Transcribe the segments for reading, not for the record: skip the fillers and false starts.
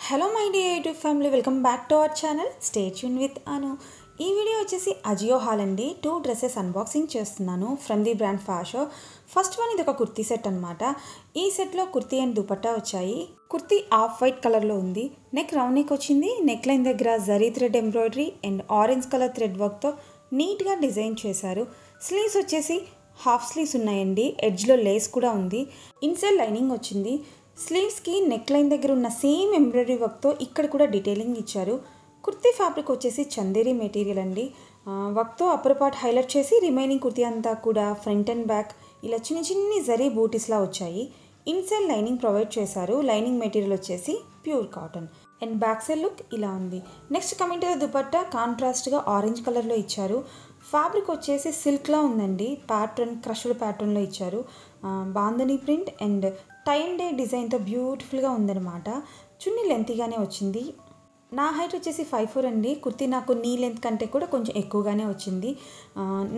Hello my dear YouTube family, welcome back to our channel. Stay tune with Anu. ఈ video వచ్చేసి Ajio haul అండి. 2 dresses unboxing చేస్తున్నాను from the brand Fasho. First one ఇది ఒక kurti set అనమాట. ఈ సెట్లో కుర్తీ అండ్ దుపట్టా వచ్చాయి. కుర్తీ ఆఫ్ వైట్ కలర్లో ఉంది. నెక్ రౌండ్ నెక్ వచ్చింది. నెక్ లైన్ దగ్గర zari thread embroidery and orange colour thread వర్క్తో నీట్గా డిజైన్ చేశారు. స్లీవ్స్ వచ్చేసి హాఫ్ స్లీవ్స్ ఉన్నాయండి. ఎడ్జ్లో లేస్ కూడా ఉంది. ఇన్సైడ్ లైనింగ్ వచ్చింది. స్లీవ్స్కి నెక్ లైన్ దగ్గర ఉన్న సేమ్ ఎంబ్రాయిడరీ వర్క్తో ఇక్కడ కూడా డీటెయిలింగ్ ఇచ్చారు. కుర్తీ ఫ్యాబ్రిక్ వచ్చేసి చందేరి మెటీరియల్ అండి. వర్క్తో అప్పర్ పార్ట్ హైలైట్ చేసి రిమైనింగ్ కుర్తీ అంతా కూడా ఫ్రంట్ అండ్ బ్యాక్ ఇలా చిన్న చిన్ని జరీ బూటీస్లా వచ్చాయి. ఇన్సైడ్ లైనింగ్ ప్రొవైడ్ చేశారు. లైనింగ్ మెటీరియల్ వచ్చేసి pure cotton and back side look ఇలా ఉంది. Next coming to the dupatta, కాంట్రాస్ట్గా ఆరెంజ్ కలర్లో ఇచ్చారు. ఫ్యాబ్రిక్ వచ్చేసి సిల్క్లా ఉందండి. ప్యాటర్న్ క్రష్డ్ ప్యాటర్న్లో ఇచ్చారు. Bandhani print and tie and dye డిజైన్తో బ్యూటిఫుల్గా ఉందన్నమాట. చున్నీ లెంతీగానే వచ్చింది. నా హైట్ వచ్చేసి 5'4" అండి. కుర్తీ నాకు నీ లెంత్ కంటే కూడా కొంచెం ఎక్కువగానే వచ్చింది.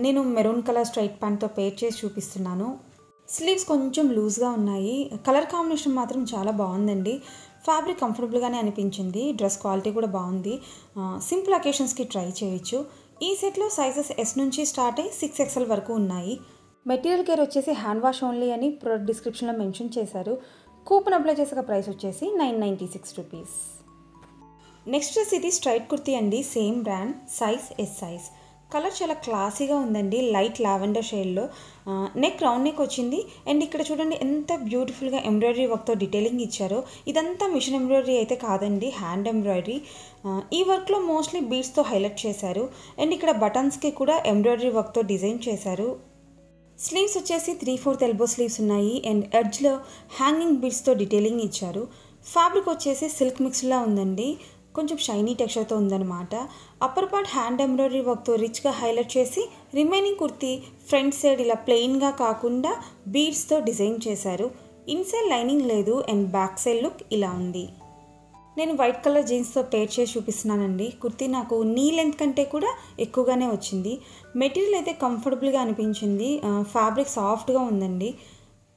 నేను మెరూన్ కలర్ స్ట్రైట్ ప్యాంట్తో పేర్ చేసి చూపిస్తున్నాను. స్లీవ్స్ కొంచెం లూజ్గా ఉన్నాయి. కలర్ కాంబినేషన్ మాత్రం చాలా బాగుందండి. ఫ్యాబ్రిక్ కంఫర్టబుల్గానే అనిపించింది. డ్రెస్ క్వాలిటీ కూడా బాగుంది. సింపుల్ అకేషన్స్కి ట్రై చేయొచ్చు. ఈ సెట్లో సైజెస్ S నుంచి స్టార్ట్ అయ్యి 6XL వరకు ఉన్నాయి. మెటీరియల్ కేర్ వచ్చేసి హ్యాండ్ వాష్ ఓన్లీ అని ప్రొడక్ట్ డిస్క్రిప్షన్లో మెన్షన్ చేశారు. కూపన్ అప్లై చేసాక ప్రైస్ వచ్చేసి 996 రూపీస్. నెక్స్ట్ డ్రెస్ ఇది స్ట్రైట్ కుర్తీ అండి. Same brand, size S size. Colour చాలా క్లాసీగా ఉందండి. లైట్ లావెండర్ షేడ్లో. నెక్ రౌండ్ నెక్ వచ్చింది. అండ్ ఇక్కడ చూడండి ఎంత బ్యూటిఫుల్గా ఎంబ్రాయిడరీ వర్క్తో డీటెయిలింగ్ ఇచ్చారో. ఇదంతా మిషన్ ఎంబ్రాయిడరీ అయితే కాదండి, హ్యాండ్ ఎంబ్రాయిడరీ. ఈ వర్క్లో మోస్ట్లీ బీడ్స్తో హైలైట్ చేశారు. అండ్ ఇక్కడ బటన్స్కి కూడా ఎంబ్రాయిడరీ వర్క్తో డిజైన్ చేశారు. స్లీవ్స్ వచ్చేసి 3/4 ఎల్బో స్లీవ్స్ ఉన్నాయి. అండ్ ఎడ్జ్లో హ్యాంగింగ్ బీడ్స్తో డీటెయిలింగ్ ఇచ్చారు. ఫ్యాబ్రిక్ వచ్చేసి సిల్క్ మిక్స్లా ఉందండి. కొంచెం షైనీ టెక్స్చర్తో ఉందన్నమాట. అప్పర్ పార్ట్ హ్యాండ్ ఎంబ్రాయిడరీ వర్క్తో రిచ్గా హైలైట్ చేసి రిమైనింగ్ కుర్తీ ఫ్రంట్ సైడ్ ఇలా ప్లెయిన్గా కాకుండా బీడ్స్తో డిజైన్ చేశారు. ఇన్సైడ్ లైనింగ్ లేదు అండ్ బ్యాక్ సైడ్ లుక్ ఇలా ఉంది. నేను వైట్ కలర్ జీన్స్తో పేర్ చేసి చూపిస్తున్నానండి. కుర్తీ నాకు నీ లెంత్ కంటే కూడా ఎక్కువగానే వచ్చింది. మెటీరియల్ అయితే కంఫర్టబుల్గా అనిపించింది. ఫ్యాబ్రిక్ సాఫ్ట్గా ఉందండి.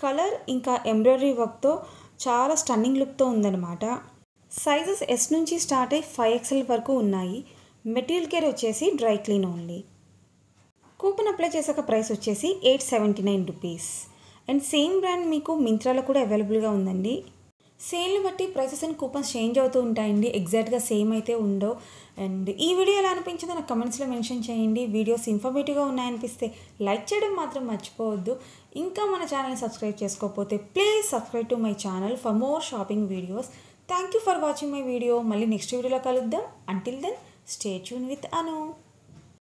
కలర్ ఇంకా ఎంబ్రాయిడరీ వర్క్తో చాలా స్టన్నింగ్ లుక్తో ఉందన్నమాట. సైజెస్ S నుంచి స్టార్ట్ అయ్యి 5XL వరకు ఉన్నాయి. మెటీరియల్ కేర్ వచ్చేసి dry clean only. Coupon apply చేసాక ప్రైస్ వచ్చేసి 879 రూపీస్. అండ్ సేమ్ బ్రాండ్ మీకు మింత్రాలో కూడా అవైలబుల్గా ఉందండి. సేల్ని బట్టి ప్రైసెస్ అండ్ కూపన్స్ చేంజ్ అవుతూ ఉంటాయండి. ఎగ్జాక్ట్గా సేమ్ అయితే ఉండవు. అండ్ ఈ వీడియో ఎలా అనిపించిందో నాకు కమెంట్స్లో మెన్షన్ చేయండి. వీడియోస్ ఇన్ఫర్మేటివ్గా ఉన్నాయనిపిస్తే లైక్ చేయడం మాత్రం మర్చిపోవద్దు. ఇంకా మన ఛానల్ని సబ్స్క్రైబ్ చేసుకోకపోతే please subscribe to my channel for more shopping videos. Thank you for watching my video. మళ్ళీ నెక్స్ట్ వీడియోలో కలుద్దాం. Until then stay tune with Anu.